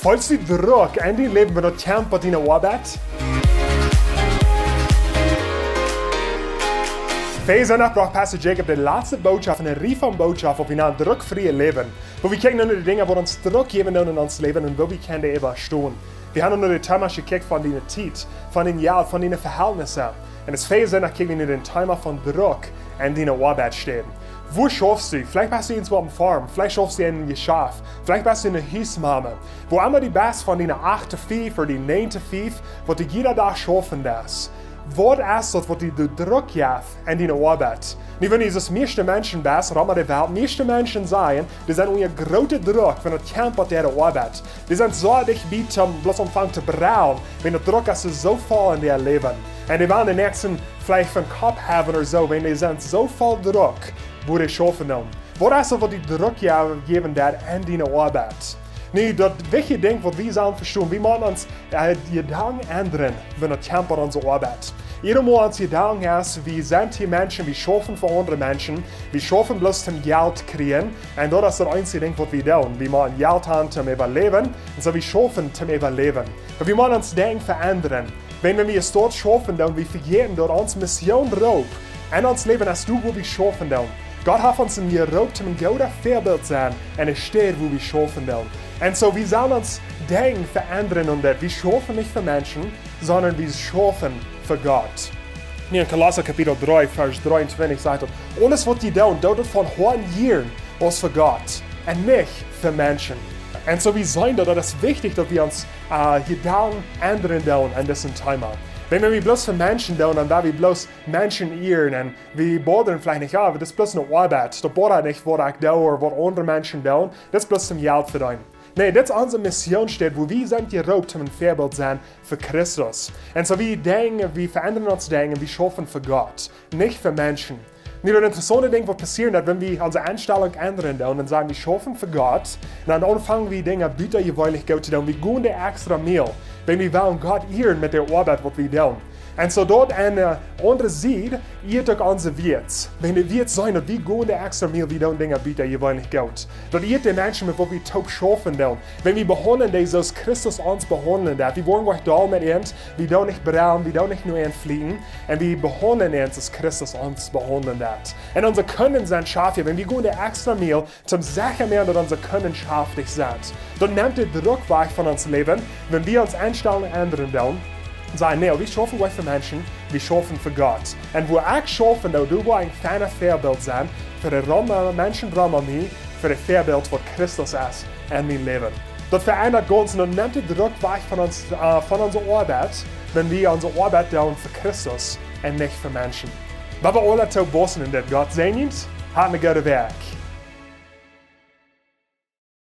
Falls du Druck in dein Leben wenn du kämpfst bei deiner Oabeit? Wij zijn nach Pastor Jacob de laatste boodschap en een rief van boodschap op een druckfrie Leben. Wo wir kijken naar de dingen die ons Druck geven in ons leven en wo wir kunnen überstehen. Wir haben naar de thema's gekeken van die tijd, van die jaar, van die verhältnissen. En het veel zijn dat kijken naar de thema van Druck en die Oabeit stehen. Wo schaffst du? Vielleicht bist du irgendwo am Farm, vielleicht schaffst du in ein Geschäft, vielleicht bist du in einer Hausmama. Wo immer die best von den 8 to 5 oder die 9 to 5, wo du jeder Tag schaffen das. Wat is dat wat die druk heeft in die Oabeit? Nu, wenn dieses meeste Menschen best, rammer de Welt, meeste Menschen zijn, die zijn onder grote druk van het kamp met de Oabeit. Die zijn zo dichtbij om bloß omvang te brouwen, wenn de druk is zo vol in their leven. En die willen de nächsten vielleicht van kop hebben of zo, wenn die zijn zo vol druk, wo die schaffen dan. Wat is dat wat die druk geven dat in die Oabeit? Nee, dat wichtige ding wat we zullen verstaan, we moeten ons gedanken ändern, wenn het gaat aan onze arbeid. Iedermaal ons gedanken is, we zijn die mensen, we schaffen voor andere mensen, we schaffen bloß om geld kriegen, en dat is het einzige ding wat we doen. We moeten geld hebben om overleven, en so we schaffen om overleven. Maar we moeten ons denken veranderen. Wenn wir es dort schaffen, dann wir vergeten dort uns Mission drauf. En ons leven als du, wo wir schaffen dann. Gott hat uns geroopt om een gouden voorbeeld zijn en een steed wo wir schaffen dan. En so, wir sollen uns denken veranderen und wir schaffen nicht für Menschen, sondern wir schaffen für Gott. In Kolosser Kapitel 3, Vers 23 sagt er, alles was ihr tun, tut von hohen Jahren aus für Gott und nicht für Menschen. Und so, wir sehen, dass es wichtig, dass wir uns Gedanken ändern tun an diesem Thema. Wenn wir bloß für Menschen tun, dann da wir bloß Menschen ehren und wir boden vielleicht nicht auf, das ist bloß eine Arbeit. Das boden nicht, was ich tue oder was andere Menschen tun, das ist bloß zum Geld verdienen. Nee, das ist unsere Mission steht, wo wir sind geroopt, um ein Vorbild sein für Christus. Und so wir denken, wir verändern uns denken, wir schaffen für Gott, nicht für Menschen. Nicht das interessante Ding, was passiert, wenn wir unsere Einstellung ändern und sagen, wir schaffen für Gott, und dann anfangen wir Dinge bitterjeweilig zu tun, wir gehen der extra Mehl, wenn wir wollen Gott ehren mit der Arbeit, was wir tun. Und so dort eine andere Seite, ihr doch unser Wirt. Wenn wir Wirt sein, und wir gehen der extra Mehl, wir tun Dinge bitterjeweilig gut. Dort ihr die Menschen, mit wo wir taub schaffen tun. Wenn wir behandeln, die so Christus uns behandeln, wir wollen euch da mit uns, wir tun nicht brauen, wir tun nicht nur entfliehen, und wir behandeln uns, dass Christus uns behandeln hat. Und unser Können sind scharf, wenn wir gehen der extra Mehl, zum sicher mehr, dass unser Können scharflich sind. Dann nimmt der Druck weg von uns Leben, wenn wir uns Einstellungen ändern tun. Sagen, nee, wir schaffen euch für Menschen, wir schaffen für Gott. Und wo ich schaffe, du willst ein feiner Vorbild sein für die Menschen rund mich, für das Vorbild, was Christus ist in meinem Leben. Das verändert uns und nimmt den Druck weg von unserer Arbeit, wenn wir unsere Arbeit tun für Christus und nicht für Menschen. Weil wir alle zu bossen in der Gott sehen, hat eine gute Werk.